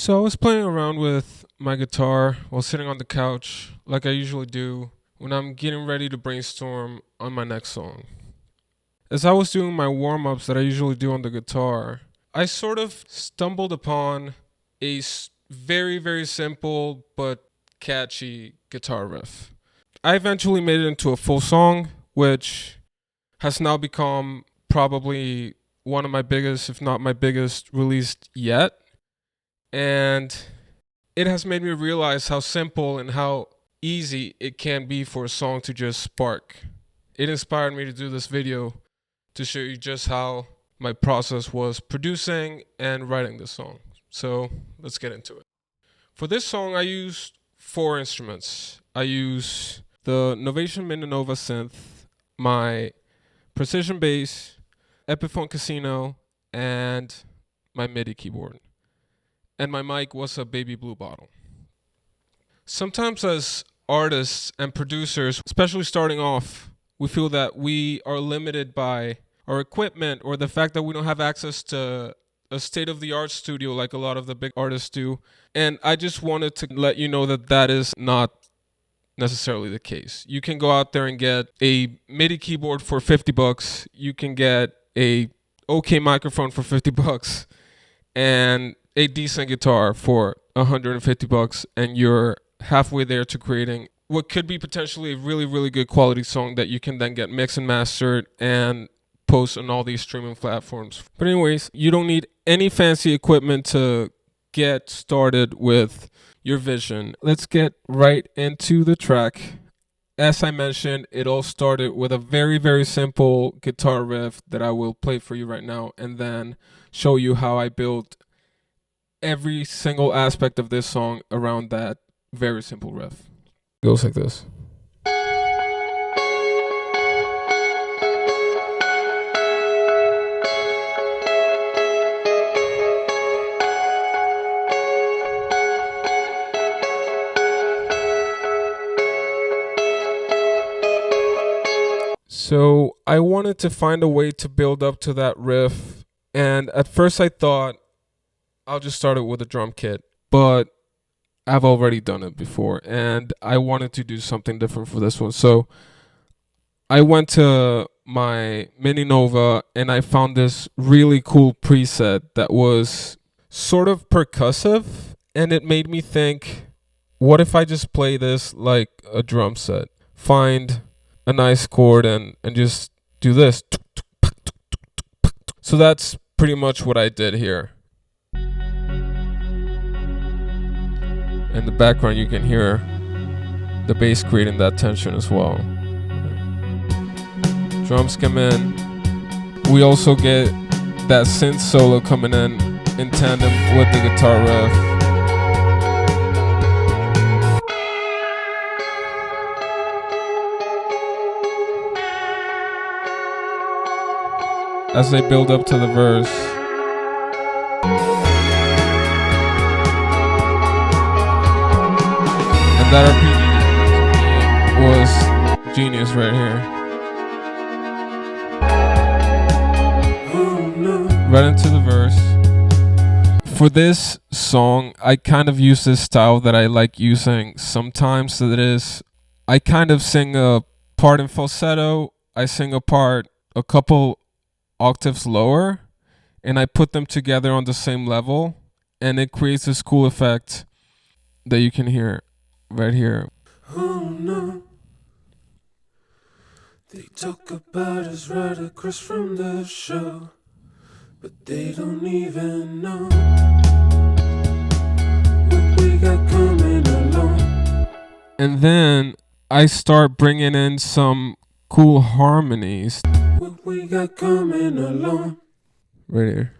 So I was playing around with my guitar while sitting on the couch, like I usually do when I'm getting ready to brainstorm on my next song. As I was doing my warm-ups that I usually do on the guitar, I sort of stumbled upon a very, very simple but catchy guitar riff. I eventually made it into a full song, which has now become probably one of my biggest, if not my biggest, released yet. And it has made me realize how simple and how easy it can be for a song to just spark. It inspired me to do this video to show you just how my process was producing and writing this song. So let's get into it. For this song, I used 4 instruments. I use the Novation Mininova synth, my precision bass, Epiphone Casino, and my MIDI keyboard. And my mic was a baby blue bottle. Sometimes as artists and producers, especially starting off, we feel that we are limited by our equipment or the fact that we don't have access to a state-of-the-art studio like a lot of the big artists do. And I just wanted to let you know that that is not necessarily the case. You can go out there and get a MIDI keyboard for $50. You can get a okay microphone for $50 and a decent guitar for $150, and you're halfway there to creating what could be potentially a really, really good quality song that you can then get mixed and mastered and post on all these streaming platforms. But anyways, you don't need any fancy equipment to get started with your vision. Let's get right into the track. As I mentioned, it all started with a very, very simple guitar riff that I will play for you right now and then show you how I built every single aspect of this song around that very simple riff. It goes like this. So I wanted to find a way to build up to that riff, and at first I thought I'll just start it with a drum kit, but I've already done it before and I wanted to do something different for this one. So I went to my Mininova and I found this really cool preset that was sort of percussive, and it made me think, what if I just play this like a drum set? Find a nice chord and just do this. So that's pretty much what I did here. In the background you can hear the bass creating that tension as well. Drums come in. We also get that synth solo coming in tandem with the guitar riff. As they build up to the verse. That arpeggio was genius right here. Right into the verse. For this song, I kind of use this style that I like using sometimes. So that is, I kind of sing a part in falsetto, I sing a part a couple octaves lower, and I put them together on the same level, and it creates this cool effect that you can hear right here. Oh no, they talk about us right across from the show, but they don't even know what we got coming along. And then I start bringing in some cool harmonies. What we got coming along. Right here.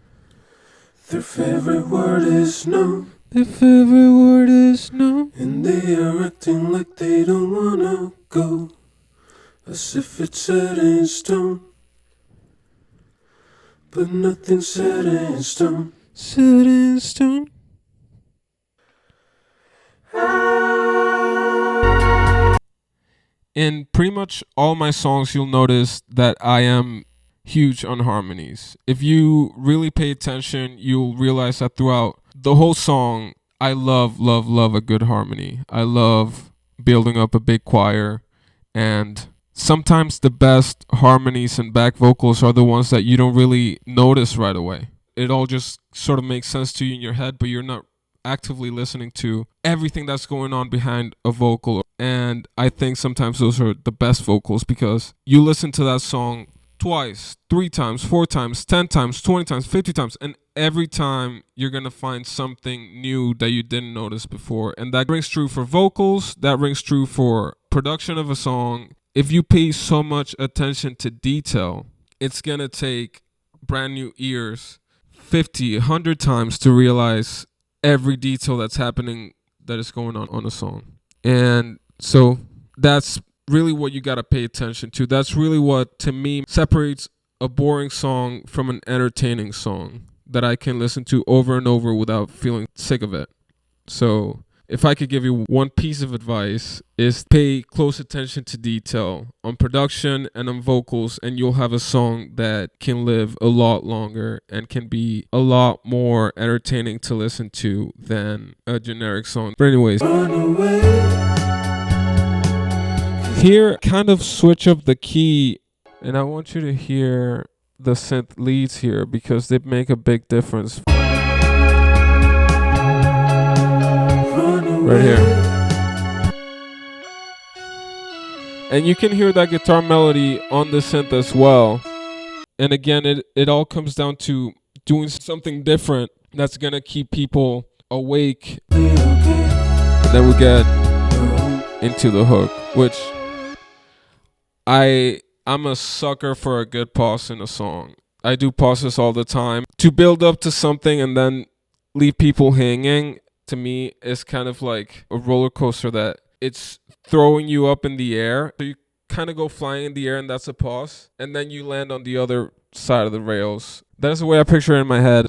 Their favorite word is no. Their favorite word is no. And they are acting like they don't wanna go, as if it's set in stone. But nothing's set in stone. Set in stone. In pretty much all my songs, you'll notice that I am huge on harmonies. If you really pay attention, you'll realize that throughout the whole song, I love a good harmony. I love building up a big choir, and sometimes the best harmonies and back vocals are the ones that you don't really notice right away. It all just sort of makes sense to you in your head, but you're not actively listening to everything that's going on behind a vocal. And I think sometimes those are the best vocals, because you listen to that song twice, 3 times, 4 times, 10 times, 20 times, 50 times, and every time you're gonna find something new that you didn't notice before. And that rings true for vocals, that rings true for production of a song. If you pay so much attention to detail, it's gonna take brand new ears 50, 100 times to realize every detail that's happening, that is going on a song. And so that's really what you got to pay attention to. That's really what, to me, separates a boring song from an entertaining song that I can listen to over and over without feeling sick of it. So if I could give you one piece of advice, is pay close attention to detail on production and on vocals, and you'll have a song that can live a lot longer and can be a lot more entertaining to listen to than a generic song. But anyways, here, kind of switch up the key, and I want you to hear the synth leads here, because they make a big difference. Right here. And you can hear that guitar melody on the synth as well. And again, it all comes down to doing something different that's gonna keep people awake. And then we get into the hook, which I'm a sucker for a good pause in a song. I do pauses all the time to build up to something and then leave people hanging. To me, is kind of like a roller coaster that it's throwing you up in the air. So you kind of go flying in the air, and that's a pause. And then you land on the other side of the rails. That is the way I picture it in my head.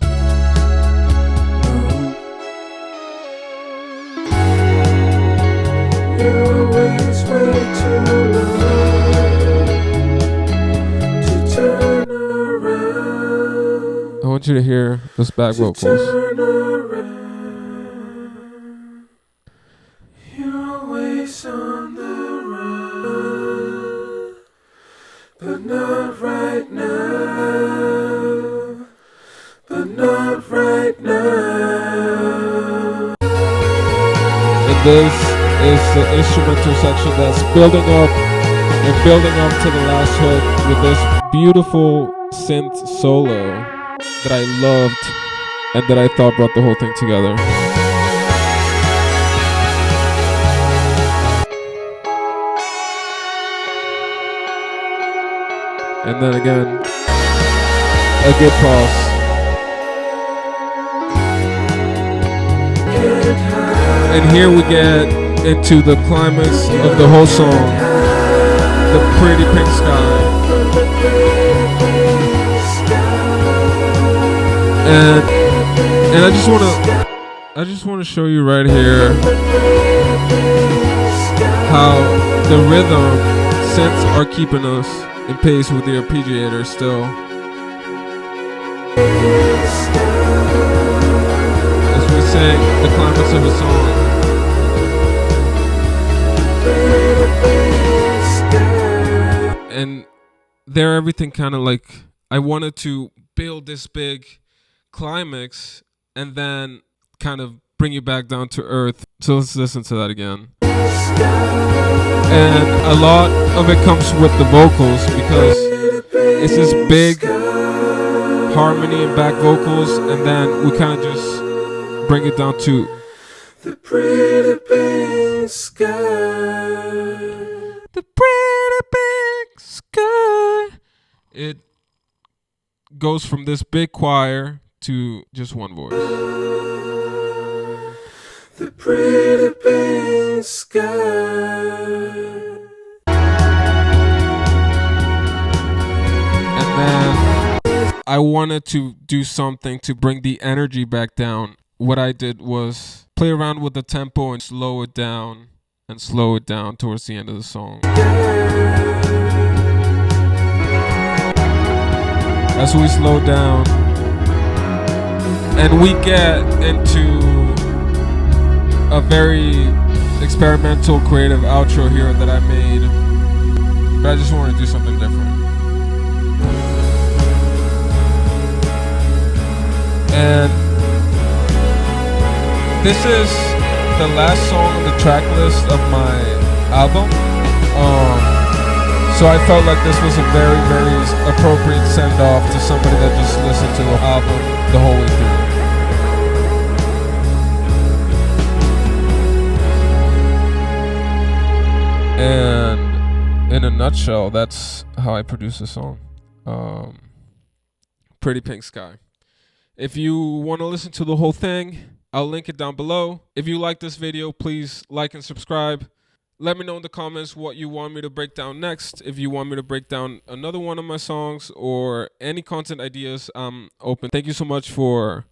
I want you to hear those back vocals. On the run, but not right now, but not right now. And this is the instrumental section that's building up and building up to the last hook with this beautiful synth solo that I loved and that I thought brought the whole thing together. And then again, a good pause. And here we get into the climax of the whole song, the pretty pink sky. And I just want to show you right here how the rhythm synths are keeping us in pace with the arpeggiator still. As we sang the climax of a song. And there, everything kind of like, I wanted to build this big climax and then kind of bring you back down to earth. So let's listen to that again. And a lot of it comes with the vocals, because it's this big harmony and back vocals, and then we kind of just bring it down to the pretty pink sky. The pretty pink sky. It goes from this big choir to just one voice. The pretty pink sky. And then I wanted to do something to bring the energy back down. What I did was play around with the tempo and slow it down towards the end of the song. as we slow down and we get into a very experimental creative outro here that I made, but I just want to do something different. And this is the last song on the track list of my album. So I felt like this was a very, very appropriate send-off to somebody that just listened to the album the whole way through. And in a nutshell, that's how I produce a song. Pretty Pink Sky. If you want to listen to the whole thing, I'll link it down below. If you like this video, please like and subscribe. Let me know in the comments what you want me to break down next. If you want me to break down another one of my songs or any content ideas, I'm open. Thank you so much for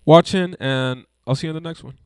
watching, and I'll see you in the next one.